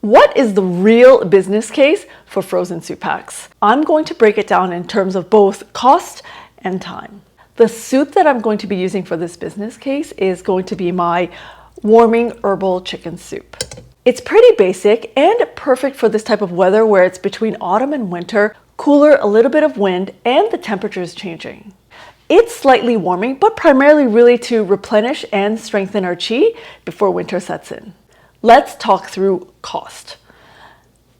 What is the real business case for frozen soup packs? I'm going to break it down in terms of both cost and time. The soup that I'm going to be using for this business case is going to be my Warming Herbal Chicken Soup. It's pretty basic and perfect for this type of weather where it's between autumn and winter, cooler, a little bit of wind, and the temperature is changing. It's slightly warming, but primarily really to replenish and strengthen our chi before winter sets in. Let's talk through cost.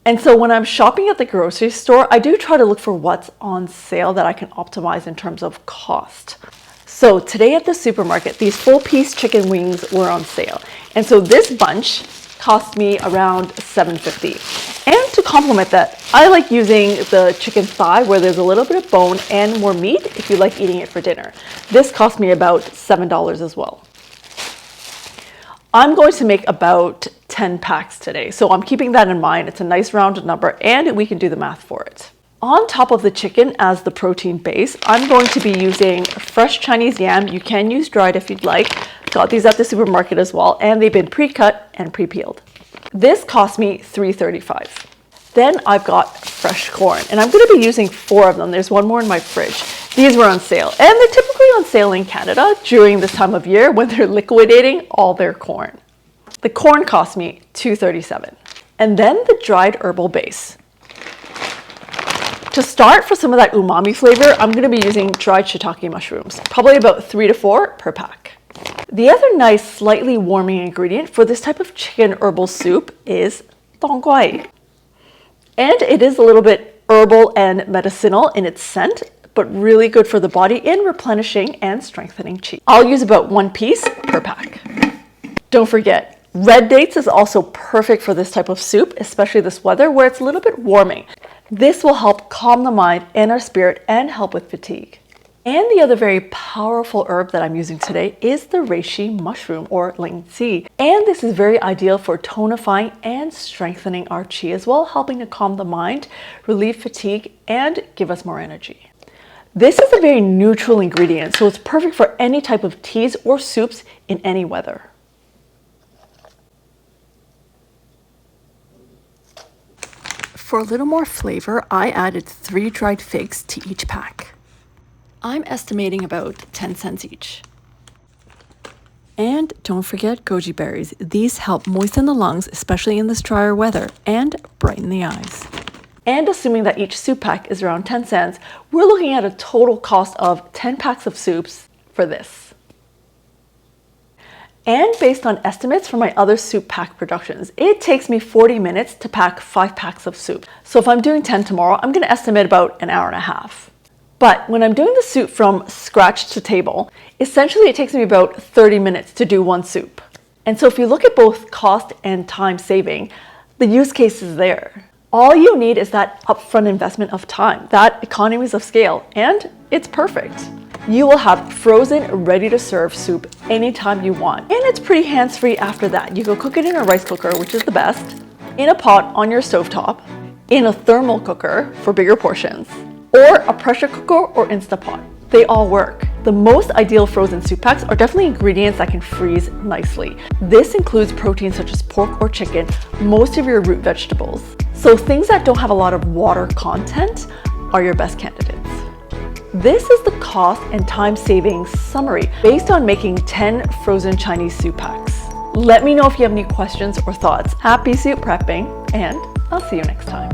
And so when I'm shopping at the grocery store, I do try to look for what's on sale that I can optimize in terms of cost. So today at the supermarket, these full-piece chicken wings were on sale. And so this bunch cost me around $7.50. And to complement that, I like using the chicken thigh where there's a little bit of bone and more meat if you like eating it for dinner. This cost me about $7 as well. I'm going to make about 10 packs today, so I'm keeping that in mind. It's a nice rounded number and we can do the math for it. On top of the chicken as the protein base, I'm going to be using fresh Chinese yam. You can use dried if you'd like. Got these at the supermarket as well, and they've been pre-cut and pre-peeled. This cost me $3.35. Then I've got fresh corn, and I'm going to be using 4 of them. There's one more in my fridge. These were on sale, and they're typically on sale in Canada during this time of year when they're liquidating all their corn. The corn cost me $2.37. And then the dried herbal base. To start, for some of that umami flavor, I'm going to be using dried shiitake mushrooms, probably about 3 to 4 per pack. The other nice, slightly warming ingredient for this type of chicken herbal soup is tongguai. And it is a little bit herbal and medicinal in its scent, but really good for the body in replenishing and strengthening chi. I'll use about 1 piece per pack. Don't forget, red dates is also perfect for this type of soup, especially this weather where it's a little bit warming. This will help calm the mind and our spirit and help with fatigue. And the other very powerful herb that I'm using today is the reishi mushroom or lingzi. And this is very ideal for tonifying and strengthening our chi as well, helping to calm the mind, relieve fatigue, and give us more energy. This is a very neutral ingredient, so it's perfect for any type of teas or soups in any weather. For a little more flavor, I added 3 dried figs to each pack. I'm estimating about 10 cents each. And don't forget goji berries. These help moisten the lungs, especially in this drier weather, and brighten the eyes. And assuming that each soup pack is around 10 cents, we're looking at a total cost of 10 packs of soups for this. And based on estimates from my other soup pack productions, it takes me 40 minutes to pack 5 packs of soup. So if I'm doing 10 tomorrow, I'm going to estimate about an hour and a half. But when I'm doing the soup from scratch to table, essentially it takes me about 30 minutes to do 1 soup. And so if you look at both cost and time saving, the use case is there. All you need is that upfront investment of time, that economies of scale, and it's perfect. You will have frozen, ready to serve soup anytime you want. And it's pretty hands-free after that. You can cook it in a rice cooker, which is the best, in a pot on your stovetop, in a thermal cooker for bigger portions, or a pressure cooker or Instapot. They all work. The most ideal frozen soup packs are definitely ingredients that can freeze nicely. This includes proteins such as pork or chicken, most of your root vegetables. So things that don't have a lot of water content are your best candidates. This is the cost and time saving summary based on making 10 frozen Chinese soup packs. Let me know if you have any questions or thoughts. Happy soup prepping, and I'll see you next time.